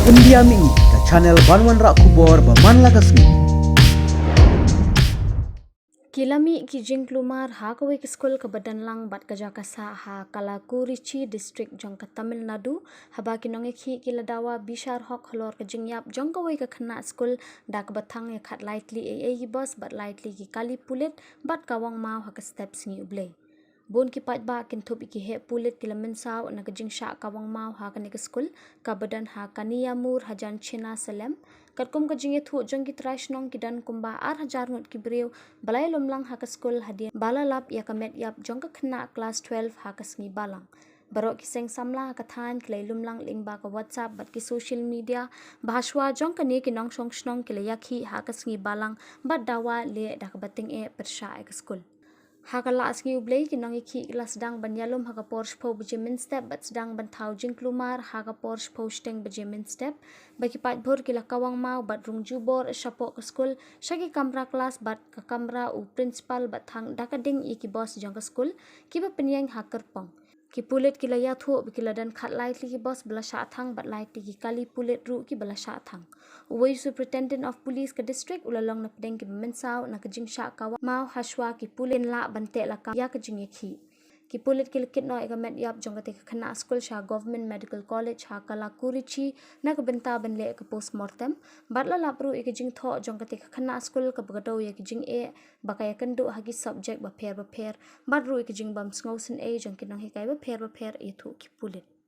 India mi ka channel Banwan Rak Kubor Baman Lagasmi. Kilami ki Jingkulmar ha kawai ke skul ke badan lang bat kerja kasa ha kala kurici distrik Jong ke Tamil Nadu haba kinonge ki kiladawa bishar hok halor ke Jingiap Jong kawai ke Khynnah skul dak batang ya khat lightly ki bus bat lightly ki kali pulit bat kawang mau ha ke steps ni ublay. Bon ki pat ba kin thup ki he pulit ki lamin saw na ka jing sha kawang mau ha ka skul ka badan ha kaniya mur hajan china salem katkum ka jinge thu jong ki trash nong ki dan kumba ar hajar ngut ki brew balai lomlang ha ka skul Hadien bala lap ya ka met yap jong ka Khynnah class 12 ha ka sngi balang barok ki seng samla ka than klei lumlang ling ba ka whatsapp bat ki social media bahaswa jong ka ne ki nong song snong ki le yakhi ha ka sngi balang bat dawa le dak bating e persha ka skul Hakala asngi ublay kinang iki ilas dang banyalom haka Porsche po Benjamin step bat sedang bantau Jingkulmar haka Porsche po steng Benjamin step bagi pat bor kila kawang mau bat rung jubor syapok ke skul syaki kamera kelas bat ke kamera u principal bat thang dakading iki bos jang ke skul kiba penyeng haker pong ki pulit kila ya thu kila dan khat light ki boss bala sha thang bat light ki kali pulit ru ki bala sha thang Uway superintendent of police ke district ulalong na pedeng ki mensaw na kajing sha kawa mau haswa ki pulin la bante la ka ya kajing ki ki pulit ki lekit no ekamet yap jong ka Khynnah school sha government medical college ha kala kurichi na ka benta ban le ka postmortem batla la pru ikajing tho jong ka Khynnah school ka bagado ya kijing e bakaya kandu hagi subject ba pher bat ru ikajing bam sngosen e jong ki nong hikai ba pher e thu ki pulit